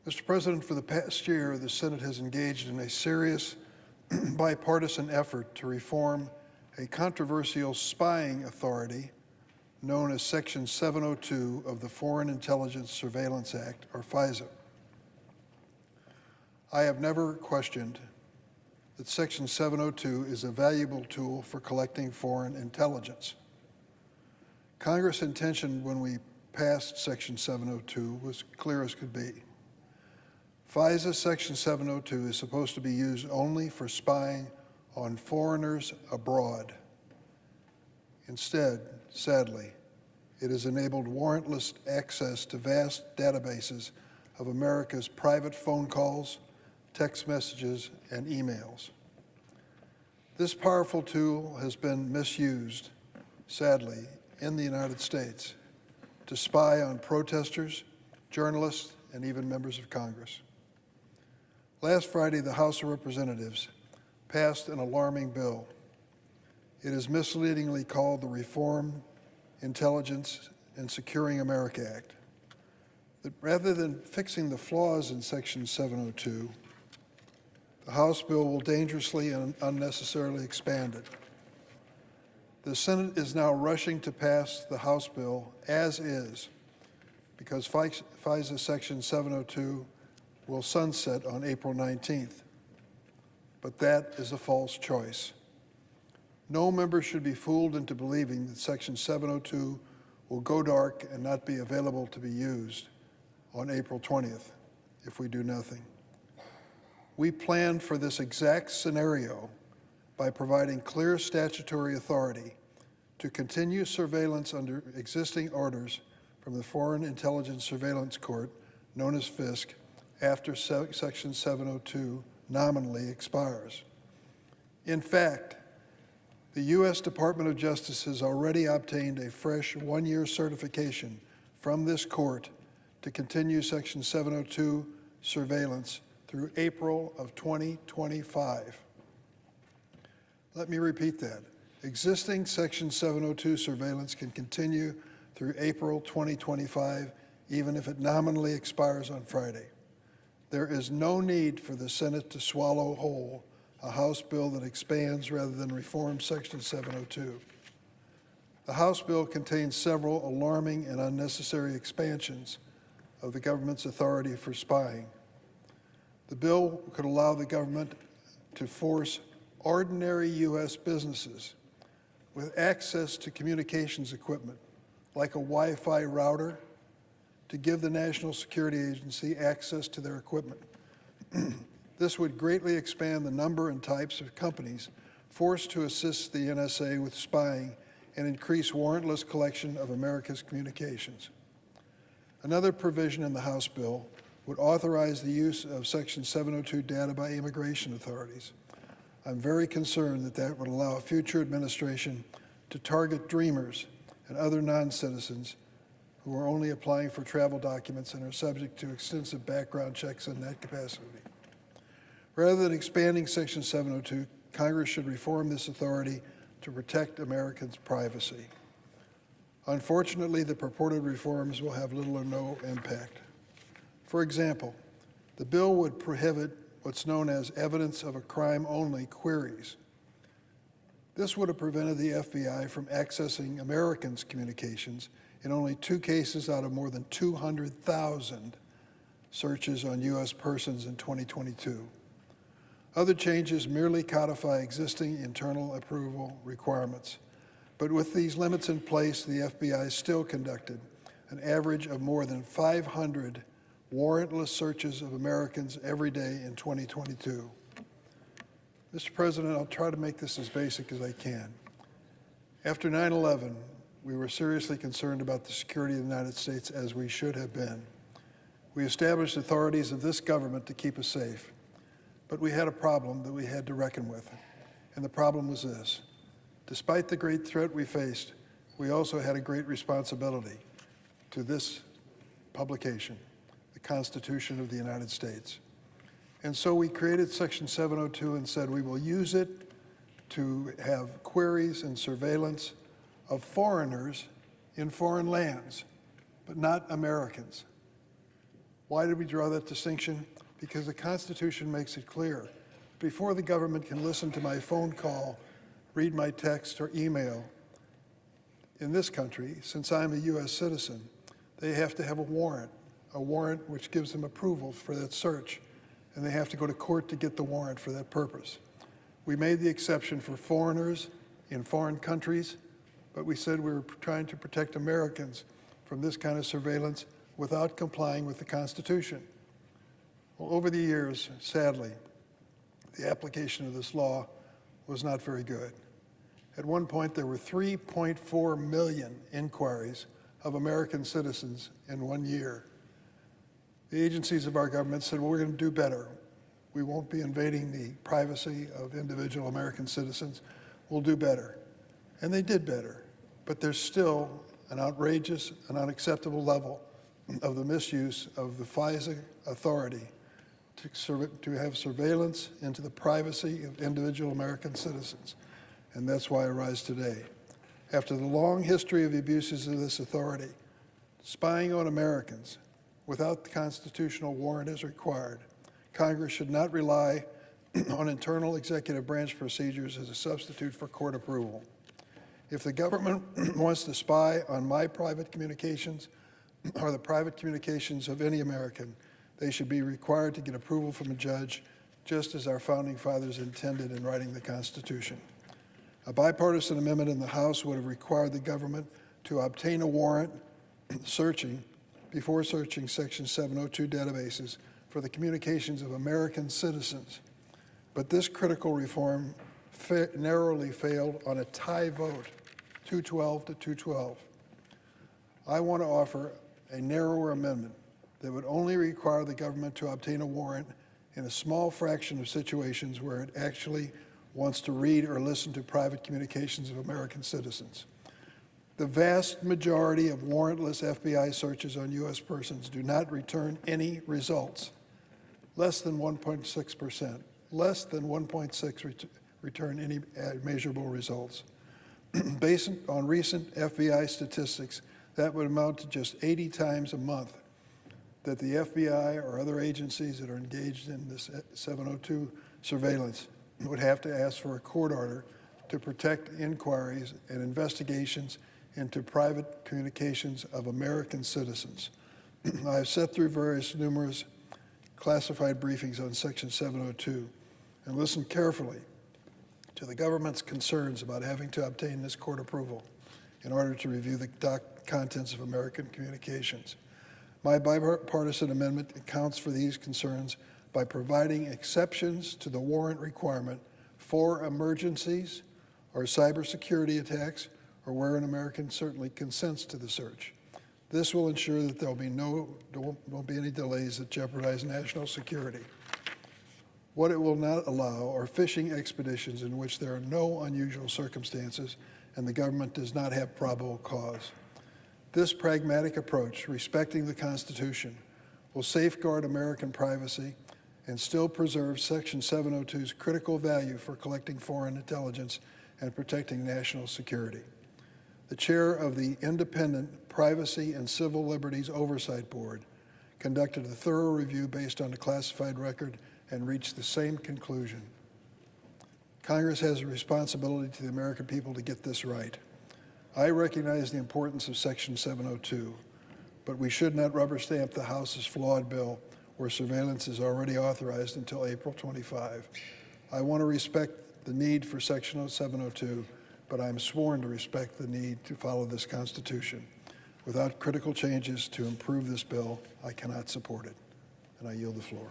Mr. President, for the past year, the Senate has engaged in a serious bipartisan effort to reform a controversial spying authority known as Section 702 of the Foreign Intelligence Surveillance Act, or FISA. I have never questioned that Section 702 is a valuable tool for collecting foreign intelligence. Congress' intention when we passed Section 702 was clear as could be. FISA Section 702 is supposed to be used only for spying on foreigners abroad. Instead, sadly, it has enabled warrantless access to vast databases of America's private phone calls, text messages, and emails. This powerful tool has been misused, sadly, in the United States to spy on protesters, journalists, and even members of Congress. Last Friday, the House of Representatives passed an alarming bill. It is misleadingly called the Reform, Intelligence, and Securing America Act. That rather than fixing the flaws in Section 702, the House bill will dangerously and unnecessarily expand it. The Senate is now rushing to pass the House bill as is because FISA Section 702 will sunset on April 19th. But that is a false choice. No member should be fooled into believing that Section 702 will go dark and not be available to be used on April 20th if we do nothing. We planned for this exact scenario by providing clear statutory authority to continue surveillance under existing orders from the Foreign Intelligence Surveillance Court, known as FISC, after Section 702 nominally expires. In fact, the U.S. Department of Justice has already obtained a fresh one-year certification from this court to continue Section 702 surveillance through April of 2025. Let me repeat that. Existing Section 702 surveillance can continue through April 2025, even if it nominally expires on Friday. There is no need for the Senate to swallow whole a House bill that expands rather than reforms Section 702. The House bill contains several alarming and unnecessary expansions of the government's authority for spying. The bill could allow the government to force ordinary U.S. businesses with access to communications equipment, like a Wi-Fi router, to give the National Security Agency access to their equipment. This would greatly expand the number and types of companies forced to assist the NSA with spying and increase warrantless collection of America's communications. Another provision in the House bill would authorize the use of Section 702 data by immigration authorities. I'm very concerned that that would allow a future administration to target dreamers and other non-citizens who are only applying for travel documents and are subject to extensive background checks in that capacity. Rather than expanding Section 702, Congress should reform this authority to protect Americans' privacy. Unfortunately, the purported reforms will have little or no impact. For example, the bill would prohibit what's known as evidence of a crime-only queries. This would have prevented the FBI from accessing Americans' communications in only 2 cases out of more than 200,000 searches on U.S. persons in 2022. Other changes merely codify existing internal approval requirements. But with these limits in place, the FBI still conducted an average of more than 500 warrantless searches of Americans every day in 2022. Mr. President, I'll try to make this as basic as I can. After 9/11, we were seriously concerned about the security of the United States, as we should have been. We established authorities of this government to keep us safe. But we had a problem that we had to reckon with. And the problem was this. Despite the great threat we faced, we also had a great responsibility to this publication, the Constitution of the United States. And so we created Section 702 and said we will use it to have queries and surveillance of foreigners in foreign lands, but not Americans. Why did we draw that distinction? Because the Constitution makes it clear. Before the government can listen to my phone call, read my text, or email, in this country, since I'm a U.S. citizen, they have to have a warrant which gives them approval for that search, and they have to go to court to get the warrant for that purpose. We made the exception for foreigners in foreign countries, but we said we were trying to protect Americans from this kind of surveillance without complying with the Constitution. Well, over the years, sadly, the application of this law was not very good. At one point, there were 3.4 million inquiries of American citizens in 1 year. The agencies of our government said, well, we're going to do better. We won't be invading the privacy of individual American citizens. We'll do better. And they did better. But there's still an outrageous and unacceptable level of the misuse of the FISA authority to have surveillance into the privacy of individual American citizens. And that's why I rise today. After the long history of abuses of this authority, spying on Americans without the constitutional warrant as required, Congress should not rely on internal executive branch procedures as a substitute for court approval. If the government wants to spy on my private communications or the private communications of any American, they should be required to get approval from a judge, just as our founding fathers intended in writing the Constitution. A bipartisan amendment in the House would have required the government to obtain a warrant before searching Section 702 databases for the communications of American citizens. But this critical reform narrowly failed on a tie vote, 212 to 212. I want to offer a narrower amendment that would only require the government to obtain a warrant in a small fraction of situations where it actually wants to read or listen to private communications of American citizens. The vast majority of warrantless FBI searches on U.S. persons do not return any results. Less than 1.6%. Less than 1.6 return any measurable results. Based on recent FBI statistics, that would amount to just 80 times a month that the FBI or other agencies that are engaged in this 702 surveillance would have to ask for a court order to protect inquiries and investigations into private communications of American citizens. I have sat through numerous classified briefings on Section 702 and listened carefully to the government's concerns about having to obtain this court approval in order to review the contents of American communications. My bipartisan amendment accounts for these concerns by providing exceptions to the warrant requirement for emergencies or cybersecurity attacks or where an American certainly consents to the search. This will ensure that there won't be any delays that jeopardize national security. What it will not allow are fishing expeditions in which there are no unusual circumstances and the government does not have probable cause. This pragmatic approach, respecting the Constitution, will safeguard American privacy and still preserve Section 702's critical value for collecting foreign intelligence and protecting national security. The chair of the Independent Privacy and Civil Liberties Oversight Board conducted a thorough review based on the classified record and reached the same conclusion. Congress has a responsibility to the American people to get this right. I recognize the importance of Section 702, but we should not rubber stamp the House's flawed bill where surveillance is already authorized until April 25. I want to respect the need for Section 702, but I'm sworn to respect the need to follow this Constitution. Without critical changes to improve this bill, I cannot support it. And I yield the floor.